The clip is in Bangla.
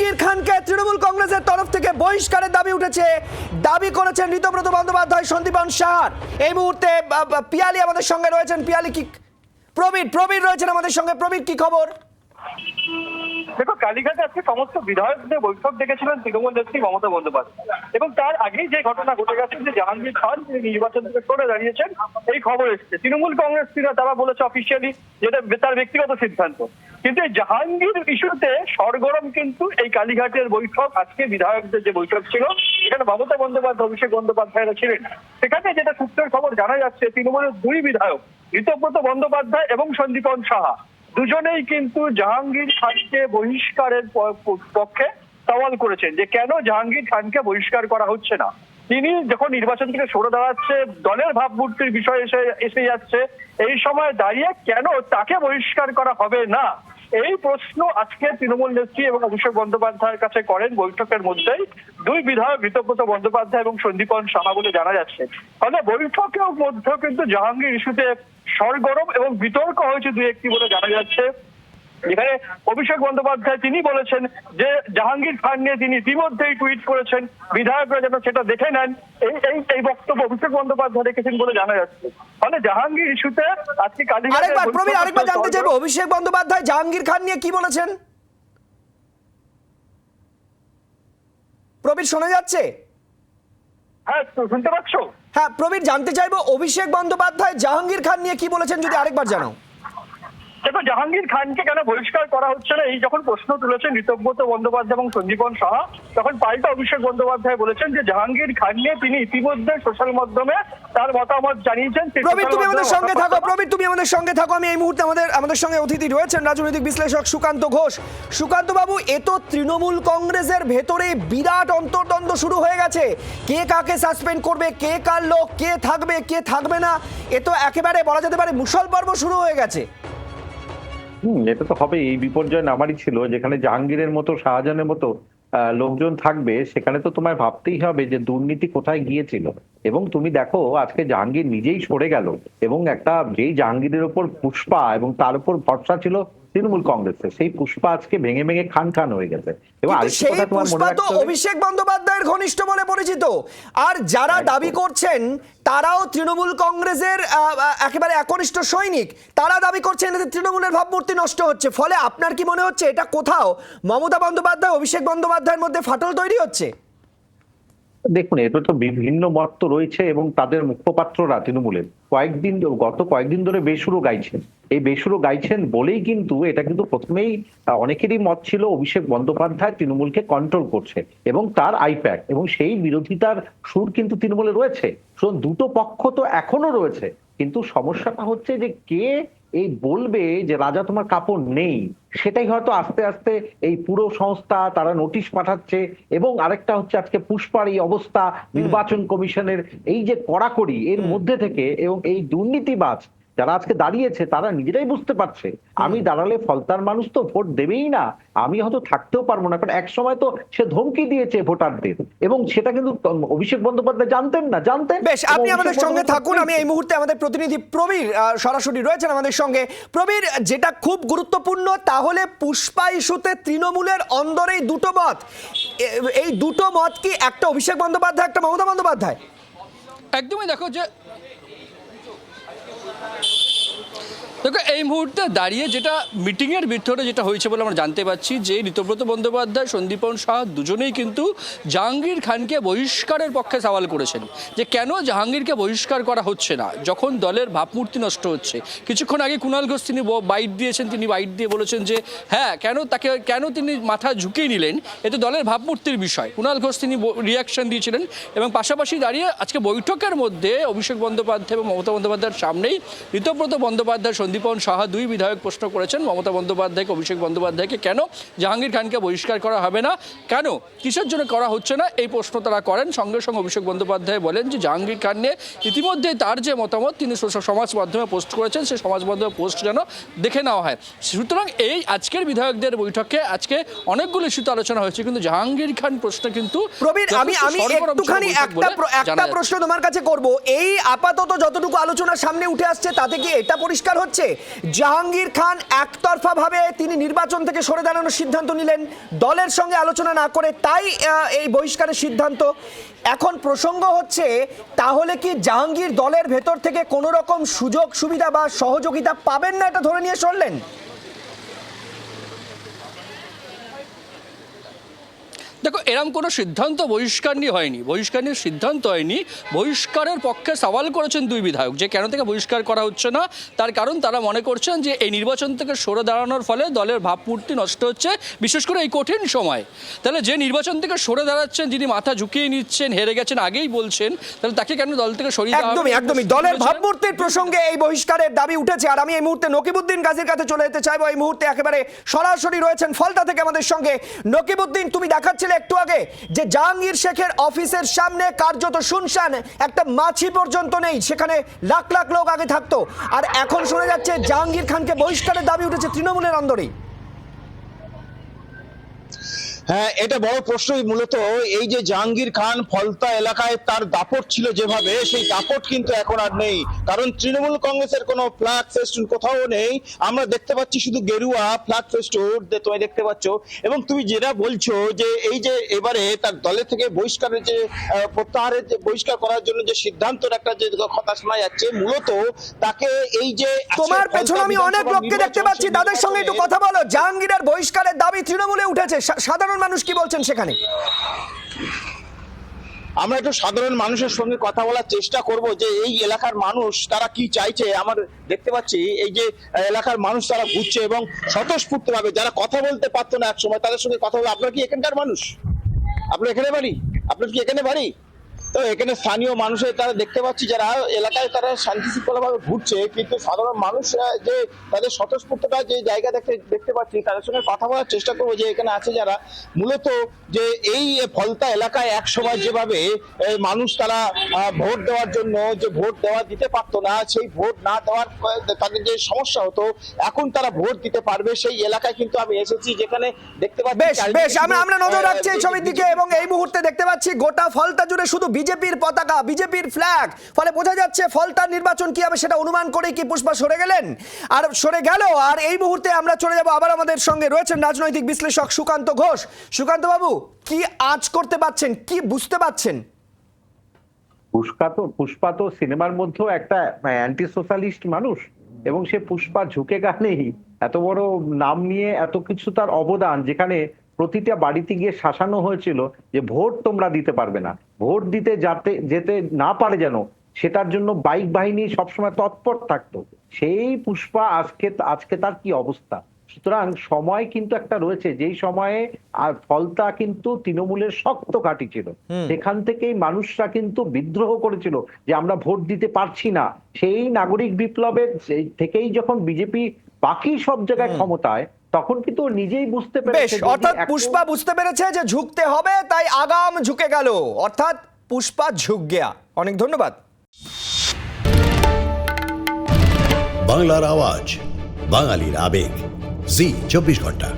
জাহাঙ্গীর খানকে তৃণমূল কংগ্রেসের তরফ থেকে বহিষ্কারের দাবি উঠেছে। দাবি করেছেন ঋতব্রত বন্দ্যোপাধ্যায়, সন্দীপন সাহার। এই মুহূর্তে পিয়ালি আমাদের সঙ্গে রয়েছেন। পিয়ালি কি প্রবীর রয়েছেন আমাদের সঙ্গে। প্রবীর, কি খবর? দেখো, কালীঘাটে আজকে সমস্ত বিধায়কদের বৈঠক ডেকেছিলেন তৃণমূল নেত্রী মমতা বন্দ্যোপাধ্যায়, এবং তার আগেই যে ঘটনা ঘটে গেছে যে জাহাঙ্গীর খান তিনি নির্বাচন থেকে সরে দাঁড়িয়েছেন, এই খবর এসেছে। তৃণমূল কংগ্রেস তারা বলেছে অফিসিয়ালি যেটা তার ব্যক্তিগত সিদ্ধান্ত, কিন্তু এই জাহাঙ্গীর ইস্যুতে সরগরম কিন্তু এই কালীঘাটের বৈঠক। আজকে বিধায়কদের যে বৈঠক ছিল, এখানে মমতা বন্দ্যোপাধ্যায়, অভিষেক বন্দ্যোপাধ্যায়রা ছিলেন। সেখানে যেটা সূত্রের খবর জানা যাচ্ছে, তৃণমূলের দুই বিধায়ক ঋতব্রত বন্দ্যোপাধ্যায় এবং সন্দীপন সাহা দুজনেই কিন্তু জাহাঙ্গীর খানকে বহিষ্কারের পক্ষে সওয়াল করেছেন যে কেন জাহাঙ্গীর খানকে বহিষ্কার করা হচ্ছে না। তিনি যখন নির্বাচন থেকে সরে দাঁড়াচ্ছে, দলের ভাবমূর্তির বিষয় এসে যাচ্ছে, এই সময় দাঁড়িয়ে কেন তাকে বহিষ্কার করা হবে না, এই প্রশ্ন আজকে তৃণমূল নেত্রী এবং অভিষেক বন্দ্যোপাধ্যায়ের কাছে করেন বৈঠকের মধ্যেই দুই বিধায়ক ঋতব্রত বন্দ্যোপাধ্যায় এবং সন্দীপন সাহা বলে জানা যাচ্ছে। ফলে বৈঠকের মধ্যে কিন্তু জাহাঙ্গীর ইস্যুতে সরগরম এবং বিতর্ক হয়েছে দুই একটি বলে জানা যাচ্ছে। যেখানে অভিষেক বন্দ্যোপাধ্যায় তিনি বলেছেন যে জাহাঙ্গীর খান নিয়ে তিনি ইতিমধ্যেই টুইট করেছেন, বিধায়করা যেন সেটা দেখে নেন। এই বক্তব্য অভিষেক বন্দ্যোপাধ্যায় রেখেছেন বলে জানা যাচ্ছে। ফলে জাহাঙ্গীর ইস্যুতে আজকে আরেকবার জানতে চাইবো, অভিষেক বন্দ্যোপাধ্যায় জাহাঙ্গীর খান নিয়ে কি বলেছেন? প্রবীর, শোনা যাচ্ছে? হ্যাঁ, শুনতে পাচ্ছ? হ্যাঁ প্রবীর, জানতে চাইবো অভিষেক বন্দ্যোপাধ্যায় জাহাঙ্গীর খান নিয়ে কি বলেছেন, যদি আরেকবার জানাও। দেখো, জাহাঙ্গীর খানকে কেন বহিষ্কার করা হচ্ছে না, এই যখন প্রশ্ন তুলেছেন ঋতব্রত বন্দ্যোপাধ্যায় এবং সন্দীপন সাহা, তখন পাল্টা অভিষেক বন্দ্যোপাধ্যায় বলেছেন যে জাহাঙ্গীর খান নিয়ে তিনি ইতিমধ্যে সোশ্যাল মাধ্যমে তার মতামত জানিয়েছেন। প্রবীর, তুমি আমাদের সঙ্গে থাকো। প্রবীর, তুমি আমাদের সঙ্গে থাকো। আমি এই মুহূর্তে আমাদের সঙ্গে অতিথি রয়েছেন রাজনৈতিক বিশ্লেষক সুকান্ত ঘোষ। সুকান্ত বাবু, এ তো তৃণমূল কংগ্রেসের ভেতরে বিরাট অন্তর্দ্বন্দ্ব শুরু হয়ে গেছে। কে কাকে সাসপেন্ড করবে, কে কার লোক, কে থাকবে কে থাকবে না, এ তো একেবারে বলা যেতে পারে মুষল পর্ব শুরু হয়ে গেছে। এটা তো হবে। এই বিপর্যয় নামারই ছিল। যেখানে জাহাঙ্গীরের মতো, শাহজাহানের মতো লোকজন থাকবে, সেখানে তো তোমায় ভাবতেই হবে যে দুর্নীতি কোথায় গিয়েছিল। এবং তুমি দেখো, আজকে জাহাঙ্গীর নিজেই সরে গেল, এবং একটা যেই জাহাঙ্গীরের ওপর পুষ্পা এবং তার উপর ভরসা ছিল তৃণমূল কংগ্রেসের, সেই পুষ্পা আজকে ভেঙে ভেঙে খান খান হয়ে গেছে। এবং অভিষেক বন্দ্যোপাধ্যায়ের ঘনিষ্ঠ বলে পরিচিত, আর যারা দাবি করছেন তারাও তৃণমূল কংগ্রেসের একেবারে একনিষ্ঠ সৈনিক। তারা দাবি করছেন এতে তৃণমূলের ভাবমূর্তি নষ্ট হচ্ছে। ফলে আপনার কি মনে হচ্ছে এটা কোথাও মমতা বন্দ্যোপাধ্যায়, অভিষেক বন্দ্যোপাধ্যায়ের মধ্যে ফাটল তৈরি হচ্ছে? দেখুন, এটা তো বিভিন্ন মত তো রয়েছে, এবং তাদের মুখপাত্ররা তৃণমূলের গত কয়েকদিন ধরে বেসুরো গাইছেন। এই বেসুরো গাইছেন বলেই কিন্তু এটা কিন্তু প্রথমেই অনেকেরই মত ছিল অভিষেক বন্দ্যোপাধ্যায় তৃণমূলকে কন্ট্রোল করছে এবং তার আইপ্যাক, এবং সেই বিরোধিতার সুর কিন্তু তৃণমূলে রয়েছে। দুটো পক্ষ তো এখনো রয়েছে, কিন্তু সমস্যাটা হচ্ছে যে কে এই বলবে যে রাজা তোমার কাপড় নেই, সেটাই হয়তো আস্তে আস্তে এই পুরো সংস্থা তারা নোটিশ পাঠাচ্ছে। এবং আরেকটা হচ্ছে আজকে পুষ্পার এই অবস্থা, নির্বাচন কমিশনের এই যে কড়াকড়ি, এর মধ্যে থেকে এবং এই দুর্নীতিবাজ যারা আজকে দাঁড়িয়েছে তারা নিজেরাই বুঝতে পারছে আমি দাঁড়ালে ফলতার মানুষ তো ভোট দেবেই না, আমি হয়তো থাকতেও পারবো না। কারণ এক সময় তো সে ধমকি দিয়েছে ভোটারদের, এবং সেটা কিন্তু অভিষেক বন্দ্যোপাধ্যায় জানতেন না। বেশ, আপনি আমাদের সঙ্গে থাকুন। আমি এই মুহূর্তে আমাদের প্রতিনিধি প্রবীর সরাসরি রয়েছেন আমাদের সঙ্গে। প্রবীর, যেটা খুব গুরুত্বপূর্ণ, তাহলে পুষ্পা ইস্যুতে তৃণমূলের অন্দরেই দুটো মত। এই দুটো মত কি একটা অভিষেক বন্দ্যোপাধ্যায়, একটা মমতা বন্দ্যোপাধ্যায়? একদমই। দেখো এই মুহূর্তে দাঁড়িয়ে যেটা মিটিংয়ের ভিতরে যেটা হয়েছে বলে আমরা জানতে পারছি যে ঋতব্রত বন্দ্যোপাধ্যায়, সন্দীপন সাহা দুজনেই কিন্তু জাহাঙ্গীর খানকে বহিষ্কারের পক্ষে সওয়াল করেছেন যে কেন জাহাঙ্গীরকে বহিষ্কার করা হচ্ছে না যখন দলের ভাবমূর্তি নষ্ট হচ্ছে। কিছুক্ষণ আগে কুণাল ঘোষ তিনি বাইট দিয়েছেন, তিনি বাইট দিয়ে বলেছেন যে হ্যাঁ, কেন তিনি মাথা ঝুঁকিয়ে নিলেন, এতে দলের ভাবমূর্তির বিষয়। কুণাল ঘোষ তিনি রিয়াকশন দিয়েছিলেন, এবং পাশাপাশি দাঁড়িয়ে আজকে বৈঠকের মধ্যে অভিষেক বন্দ্যোপাধ্যায় এবং মমতা বন্দ্যোপাধ্যায়ের সামনেই ঋতব্রত বন্দ্যোপাধ্যায়, সন্দীপন সাহা দুই বিধায়ক প্রশ্ন করেছেন মমতা বন্দ্যোপাধ্যায়কে, অভিষেক বন্দ্যোপাধ্যায়কে কেন জাহাঙ্গীর খানকে বহিষ্কার করা হবে না, কেন কিসের জন্য করা হচ্ছে না, এই প্রশ্ন তারা করেন। সঙ্গে সঙ্গে অভিষেক বন্দ্যোপাধ্যায় বলেন যে জাহাঙ্গীর খান নিয়ে ইতিমধ্যে তার যে মতামত তিনি সমাজ মাধ্যমে পোস্ট করেছেন, সেই সমাজ মাধ্যমে পোস্ট যেন দেখে নেওয়া হয়। সুতরাং এই আজকের বিধায়কদের বৈঠকে আজকে অনেকগুলো ইস্যুতে আলোচনা হয়েছে, কিন্তু জাহাঙ্গীর খান প্রশ্ন কিন্তু প্রবীর, আমি একটুখানি একটা প্রশ্ন তোমার কাছে করব। এই আপাতত যতটুকু আলোচনা সামনে উঠে আসছে তাতে কি এটা পরিষ্কার হচ্ছে হচ্ছে জাহাঙ্গীর খান একতরফাভাবে তিনি নির্বাচন থেকে সরে দাঁড়ানোর সিদ্ধান্ত নিলেন, দলের সঙ্গে আলোচনা না করে, তাই এই বহিষ্কারের সিদ্ধান্ত। এখন প্রসঙ্গ হচ্ছে, তাহলে কি জাহাঙ্গীর দলের ভেতর থেকে কোনো রকম সুযোগ সুবিধা বা সহযোগিতা পাবেন না, এটা ধরে নিয়ে সরলেন? দেখো, এরম কোনো সিদ্ধান্ত বহিষ্কার নিয়ে হয়নি, বহিষ্কার নিয়ে সিদ্ধান্ত হয়নি। বহিষ্কারের পক্ষে সওয়াল করেছেন দুই বিধায়ক যে কেন থেকে বহিষ্কার করা হচ্ছে না। তার কারণ তারা মনে করছেন যে এই নির্বাচন থেকে সরে দাঁড়ানোর ফলে দলের ভাবমূর্তি নষ্ট হচ্ছে, বিশেষ করে এই কঠিন সময়। তাহলে যে নির্বাচন থেকে সরে দাঁড়াচ্ছেন, যিনি মাথা ঝুঁকিয়ে নিচ্ছেন, হেরে গেছেন আগেই বলছেন, তাহলে তাকে কেন দল থেকে সরিয়ে দেওয়া হবে? একদমই দলের ভাবমূর্তির প্রসঙ্গে এই বহিষ্কারের দাবি উঠেছে। আর আমি এই মুহূর্তে নকিবউদ্দিন গাজীর কাছে চলে যেতে চাইবো। এই মুহূর্তে একেবারে সরাসরি রয়েছেন ফলতা থেকে আমাদের সঙ্গে। নকিবউদ্দিন, তুমি দেখাচ্ছিলে একটু আগে যে জাহাঙ্গীর শেখের অফিসের সামনে কার্যত শুনশান, একটা মাছি পর্যন্ত নেই, সেখানে লাখ লাখ লোক আগে থাকতো, আর এখন শোনা যাচ্ছে জাহাঙ্গীর খানকে বহিষ্কারের দাবি উঠেছে তৃণমূলের অন্দরেই। হ্যাঁ, এটা বড় প্রশ্নই। মূলত এই যে জাহাঙ্গীর খান ফলতা এলাকায় তার দাপট ছিল যেভাবে, সেই দাপট কিন্তু এখন আর নেই। কারণ তৃণমূল কংগ্রেসের কোনো ফ্ল্যাগ ফেস্টুন কোথাও নেই। আমরা দেখতে পাচ্ছি শুধু গেরুয়া ফ্ল্যাগ ফেস্টুন তুমি দেখতে পাচ্ছ। এবং তুমি যেটা বলছো যে এই যে এবারে তার দলের থেকে বহিষ্কারের যে প্রত্যাহারের যে বহিষ্কার করার জন্য যে সিদ্ধান্তের একটা যে কথা শোনা যাচ্ছে, মূলত তাকে এই যে তোমার পেছনে আমি অনেক লোককে দেখতে পাচ্ছি, তাদের সঙ্গে একটু কথা বলো। জাহাঙ্গীরের বহিষ্কারের দাবি তৃণমূলে উঠেছে, সাধারণ মানুষ কি বলছেন সেখানে? আমরা একটু সাধারণ মানুষের সঙ্গে কথা বলার চেষ্টা করব যে এই এলাকার মানুষ তারা কি চাইছে। আমরা দেখতে পাচ্ছি এই যে এলাকার মানুষ তারা ঘুরছে এবং স্বতঃস্ফূর্ত ভাবে যারা কথা বলতে পারতো না এক সময় তাদের সঙ্গে কথা বলে। আপনার কি এখানকার মানুষ? আপনার এখানে বাড়ি? আপনার কি এখানে বাড়ি? তো এখানে স্থানীয় মানুষের তারা দেখতে পাচ্ছি যারা এলাকায় তারা শান্তি শৃঙ্খলাভাবে ঘুরছে, কিন্তু সাধারণ মানুষরা যে তাদের স্বতঃস্ফূর্ততা যে জায়গা দেখতে পাচ্ছি, তাদের সঙ্গে কথা বলার চেষ্টা করবো যে এখানে আছে যারা মূলত যে এই ফলতা এলাকায় এক সময় যেভাবে মানুষ তারা ভোট দেওয়ার জন্য যে ভোট দিতে পারতো না, সেই ভোট না দেওয়ার তাদের যে সমস্যা হতো, এখন তারা ভোট দিতে পারবে। সেই এলাকায় কিন্তু আমি এসেছি, যেখানে দেখতে পাচ্ছি বেশ আমরা নজর রাখছি এই ছবির দিকে। এবং এই মুহূর্তে দেখতে পাচ্ছি গোটা ফলতা জুড়ে শুধু বিজেপির পতাকা, বিজেপির ফ্ল্যাগ। ফলে বোঝা যাচ্ছে ফলতার নির্বাচন কি হবে সেটা অনুমান করেই কি পুষ্পা সরে গেলেন, আর সরে গেল। আর এই মুহূর্তে আমরা চলে যাব, আবার আমাদের সঙ্গে রয়েছেন রাজনৈতিক বিশ্লেষক সুকান্ত ঘোষ। সুকান্ত বাবু, কি আঁচ করতে পারছেন, কি বুঝতে পারছেন? পুষ্পা তো সিনেমার মধ্যেও একটা অ্যান্টি সোশ্যালিস্ট মানুষ, এবং সে পুষ্পা ঝুঁকে গানেই এত বড় নাম নিয়ে এত কিছু তার অবদান, যেখানে প্রতিটা বাড়িতে গিয়ে শাসানো হয়েছিল যে ভোট তোমরা দিতে পারবে না, ভোট দিতে যেতে না পারে যেন, সেটার জন্য বাইক বাহিনী সবসময় তৎপর থাকতো। সেই পুষ্পা আজকে তার কি অবস্থা। সুতরাং সময় কিন্তু একটা রয়েছে, যেই সময়ে আর ফলতা কিন্তু তৃণমূলের শক্ত ঘাঁটি ছিল, সেখান থেকেই মানুষরা কিন্তু বিদ্রোহ করেছিল যে আমরা ভোট দিতে পারছি না। সেই নাগরিক বিপ্লবের থেকেই যখন বিজেপি বাকি সব জায়গায় ক্ষমতায়, তখন কিন্তু নিজেই বুঝতে পেরেছে, অর্থাৎ পুষ্পা বুঝতে পেরেছে যে ঝুঁকতে হবে, তাই আগাম ঝুঁকে গেল, অর্থাৎ পুষ্পা ঝুঁক গিয়া। অনেক ধন্যবাদ। বাংলার আওয়াজ, বাঙালির আবেগ, জি 24 ঘন্টা।